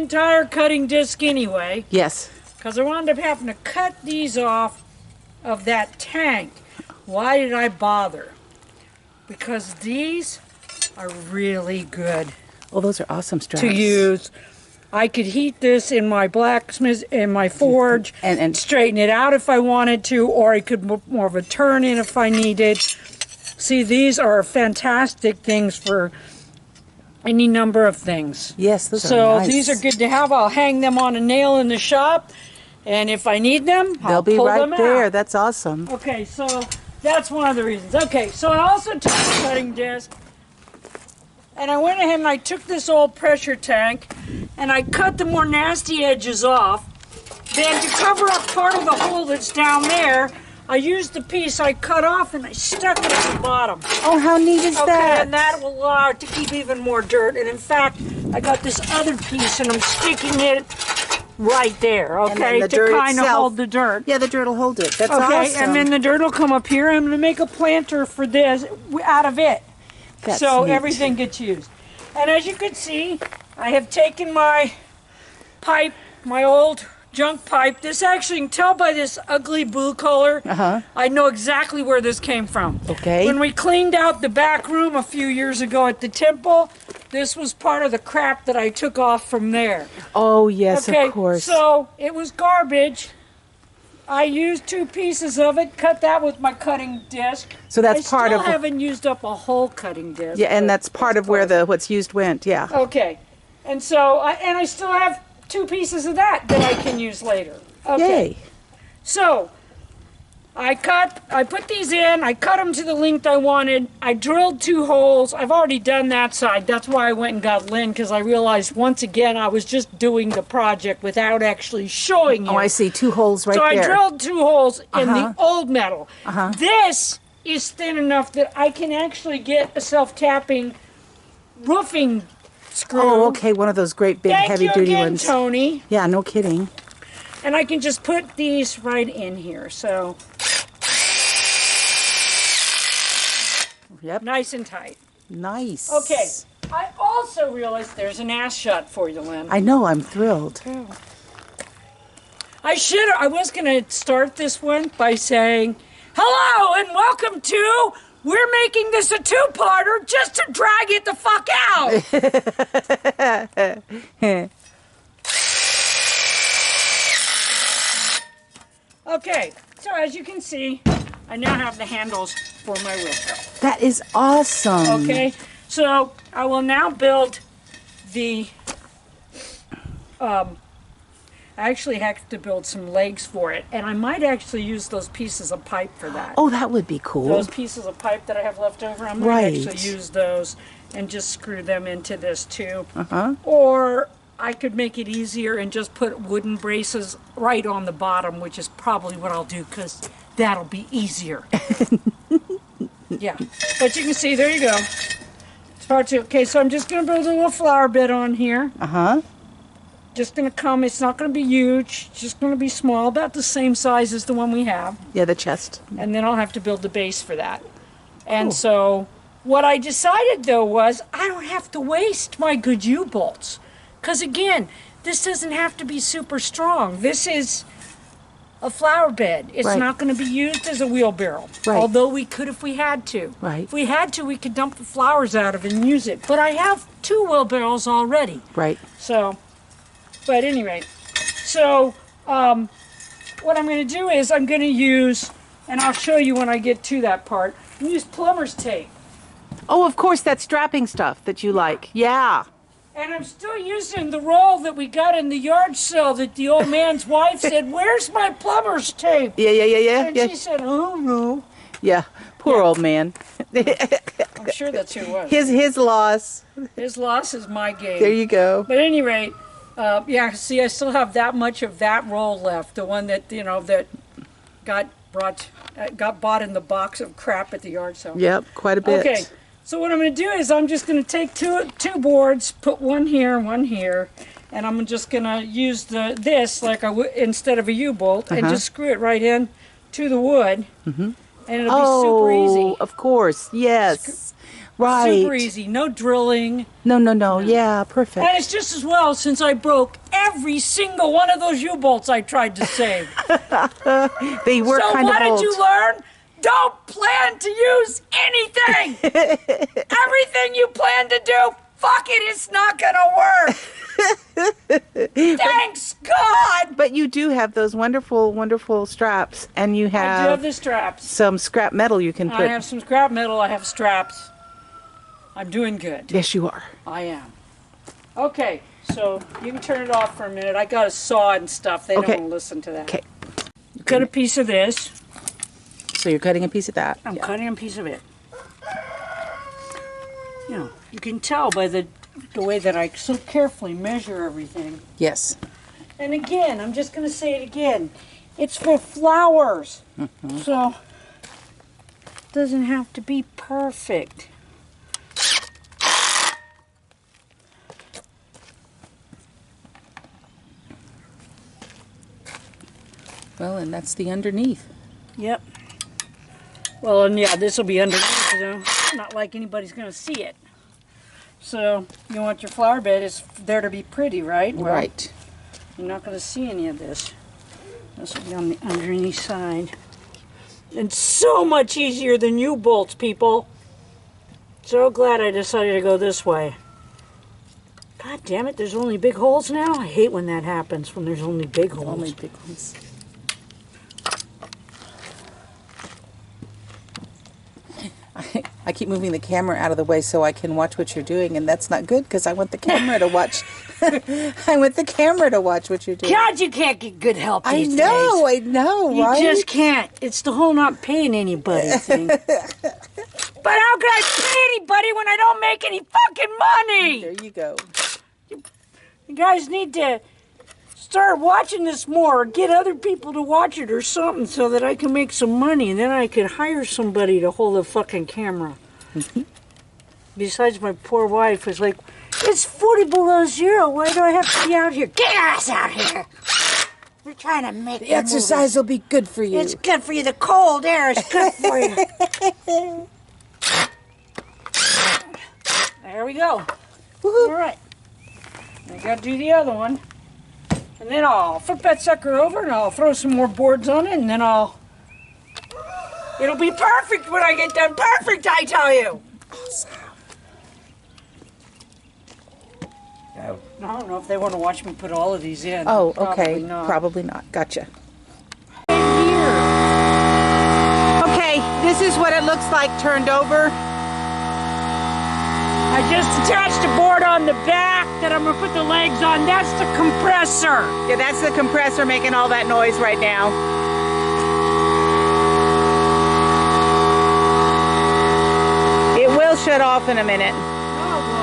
entire cutting disc anyway. Yes. Because I wound up having to cut these off of that tank. Why did I bother? Because these are really good Oh, those are awesome straps. to use. I could heat this in my blacksmith, in my forge, And straighten it out if I wanted to, or I could more of a turn in if I needed. See, these are fantastic things for any number of things. yes, those So are nice. these are good to have. I'll hang them on a nail in the shop, and if I need them, They'll I'll be pull right them there. out. That's awesome. Okay, so that's one of the reasons. Okay, so I also took the cutting disc, and I went ahead and I took this old pressure tank, and I cut the more nasty edges off. Then to cover up part of the hole that's down there, I used the piece I cut off and I stuck it at the bottom. Oh, how neat is Okay, that? and that will allow it to keep even more dirt. And in fact, I got this other piece and I'm sticking it right there, And then okay, the to dirt kind of itself- hold the dirt. Yeah, the dirt will hold it. That's Okay, awesome. and then the dirt will come up here. I'm going to make a planter for this out of it. That's So neat. everything gets used. And as you can see, I have taken my pipe, my old junk pipe. This actually, you can tell by this ugly blue color, I know exactly where this came from. Okay. When we cleaned out the back room a few years ago at the temple, this was part of the crap that I took off from there. Oh, yes, Okay, of course. so it was garbage. I used 2 pieces of it, cut that with my cutting disc. So that's part I of- still haven't used up a whole cutting disc. yeah, and but that's part of where the what's used went. Yeah. Okay, and so, I still have 2 pieces of that I can use later. Okay, Yay. so I put these in, I cut them to the length I wanted, I drilled 2 holes. I've already done that side. That's why I went and got Lynn, because I realized once again I was just doing the project without actually showing you. Oh, I see 2 holes right So there. I drilled 2 holes in the old metal. This is thin enough that I can actually get a self-tapping roofing screw. Oh, okay, one of those great big Thank you heavy-duty again, ones. Tony. Yeah, no kidding. And I can just put these right in here. So Yep. nice and tight. Nice. Okay. I also realized there's an ass shot for you, Lynn. I know, I'm thrilled. I was going to start this one by saying, hello and welcome to, we're making this a 2-parter just to drag it the fuck out. Okay, so as you can see, I now have the handles for my wheel. That is awesome. Okay, so I will now build the, I actually have to build some legs for it, and I might actually use those pieces of pipe for that. Oh, that would be cool. Those pieces of pipe that I have left over, I might Right. actually use those and just screw them into this too. Uh-huh. Or I could make it easier and just put wooden braces right on the bottom, which is probably what I'll do, because that'll be easier. Yeah, but you can see, there you go. It's part 2. Okay, so I'm just going to build a little flower bed on here. Uh-huh. Just going to come, it's not going to be huge, it's just going to be small, about the same size as the one we have. Yeah, the chest. And then I'll have to build the base for that. And Cool. so what I decided though was I don't have to waste my good U-bolts. Because again, this doesn't have to be super strong. This is a flower bed. It's Right. not going to be used as a wheelbarrow. Right. Although we could if we had to. Right. If we had to, we could dump the flowers out of it and use it. But I have 2 wheelbarrows already. Right. So, but anyway, so what I'm going to do is I'm going to use, and I'll show you when I get to that part, I'm use plumber's tape. Oh, of course, that strapping stuff that you like. Yeah. And I'm still using the roll that we got in the yard sale that the old man's wife said, where's my plumber's tape? Yeah. And she said, oh no. Yeah. Poor old man. I'm sure that's who it was. His loss. His loss is my gain. There you go. But at any rate, yeah, see, I still have that much of that roll left. The one that, that got bought in the box of crap at the yard sale. Yep, quite a bit. Okay, so what I'm going to do is I'm just going to take two boards, put one here, and I'm just going to use this like I would instead of a U-bolt, and just screw it right in to the wood. And it'll be super easy. Of course. Yes. Right. Super easy. No drilling. No. Yeah, perfect. And it's just as well since I broke every single one of those U-bolts I tried to save. They were so kind of what old. did you learn? Don't plan to use anything. Everything you plan to do, fuck it, it's not gonna work. Thanks God. But you do have those wonderful, wonderful straps, and you I do have have the straps. some scrap metal you can put. I have some scrap metal. I have straps. I'm doing good. Yes, you are. I am. Okay, so you can turn it off for a minute. I got a saw and stuff. They Okay. don't want to listen to that. Okay. Cut a piece of this. So you're cutting a piece of that. I'm cutting a piece of it. You know, you can tell by the way that I so carefully measure everything. Yes. And again, I'm just going to say it again. It's for flowers. So, it doesn't have to be perfect. Well, and that's the underneath. Yep. Well, and yeah, this will be underneath, so not like anybody's going to see it. So, you want your flower bed is there to be pretty, right? Well, Right. you're not going to see any of this. This will be on the underneath side. And so much easier than U-bolts, people. So glad I decided to go this way. God damn it, there's only big holes now? I hate when that happens, when there's only big holes. Only big ones. I keep moving the camera out of the way so I can watch what you're doing, and that's not good because I want the camera to watch. I want the camera to watch what you're doing. God, you can't get good help I these know, days. I know, You right? just can't. It's the whole not paying anybody thing. But how can I pay anybody when I don't make any fucking money? There you go. You guys need to start watching this more, or get other people to watch it or something so that I can make some money, and then I could hire somebody to hold the fucking camera. Besides, my poor wife was like, it's 40 below zero. Why do I have to be out here? Get your ass out here. We're trying to make The exercise will be good for you. It's good for you. The cold air is good for you. There we go. Woohoo. All right. I got to do the other one. And then I'll flip that sucker over and I'll throw some more boards on it, and then it'll be perfect when I get done. Perfect, I tell you. Awesome. I don't know if they want to watch me put all of these in. Oh, okay. Probably not. Probably not. Gotcha. Here. Okay, this is what it looks like turned over. I just attached a board on the back that I'm going to put the legs on. That's the compressor. Yeah, that's the compressor making all that noise right now. It will shut off in a minute. Oh, well.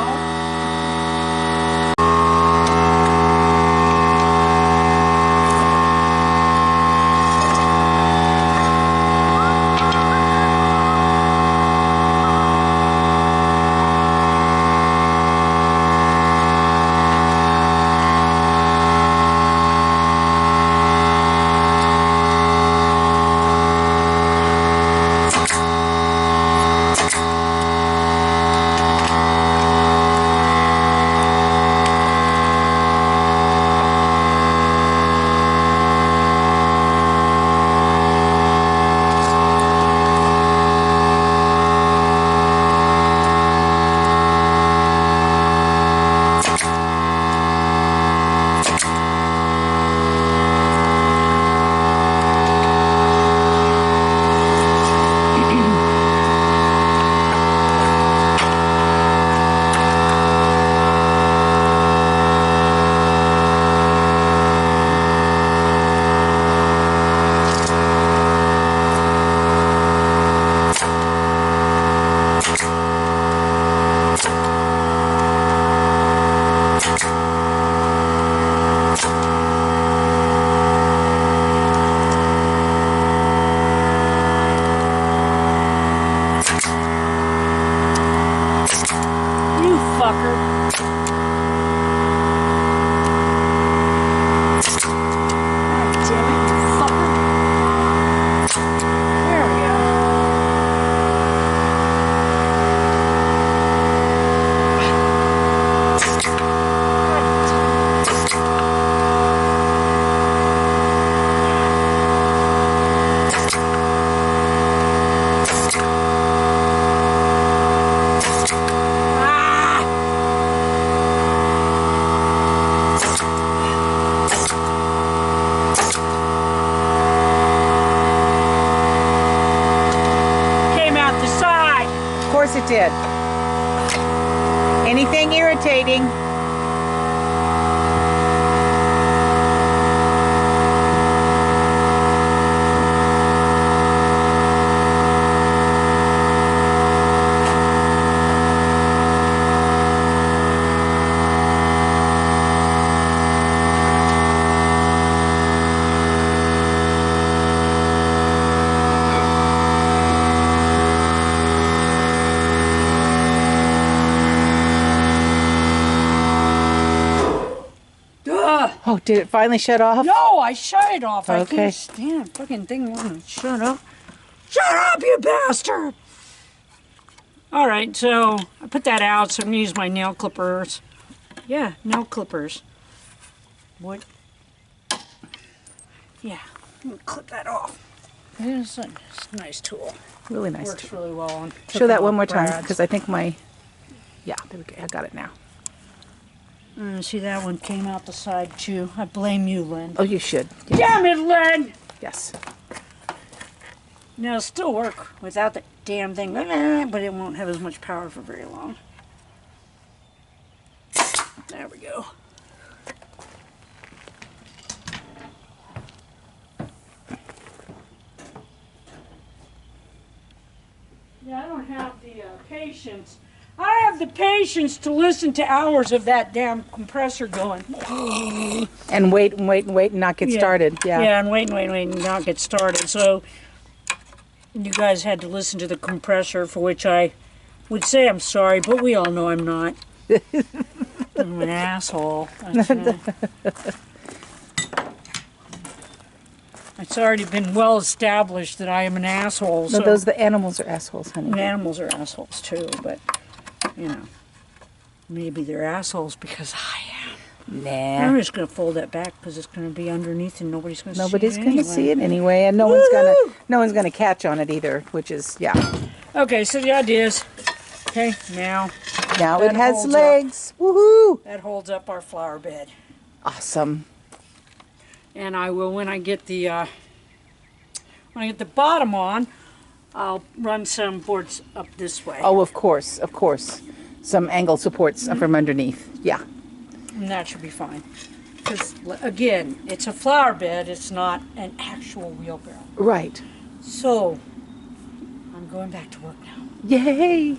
it did. Anything irritating. Oh, did it finally shut off? No, I shut it off. I Okay. can't stand fucking thing wanting to shut up. Shut up, you bastard! Alright, so I put that out, so I'm gonna use my nail clippers. Yeah, nail clippers. What? Yeah, I'm gonna clip that off. It's a nice tool. Really nice. Works really well on. Show that one more cooking time, up because I think my... Yeah, there we go. I got it now. See, that one came out the side too. I blame you, Lynn. Oh, you should. Yes. Damn it, Lynn! Yes. Now, it'll still work without the damn thing, but it won't have as much power for very long. There we go. Yeah, I don't have the patience. I have the patience to listen to hours of that damn compressor going. And wait and wait and wait and not get started. Yeah. Yeah, and wait and not get started. So you guys had to listen to the compressor, for which I would say I'm sorry, but we all know I'm not. I'm an asshole. It's already been well established that I am an asshole. No, So the animals are assholes, honey. and animals are assholes too, but you know, maybe they're assholes because I am. I'm Nah. just gonna fold that back because it's gonna be underneath and nobody's gonna Nobody's see it gonna anyway. see it anyway, and no one's gonna catch on it either, which is Okay, so the idea is, okay, now Now That it has holds legs. Woohoo! that holds up our flower bed. Awesome. And I will, when I get the bottom on, I'll run some boards up this way. Oh, of course. Some angle supports from underneath. Yeah. And that should be fine. Because, again, it's a flower bed, it's not an actual wheelbarrow. Right. So, I'm going back to work now. Yay!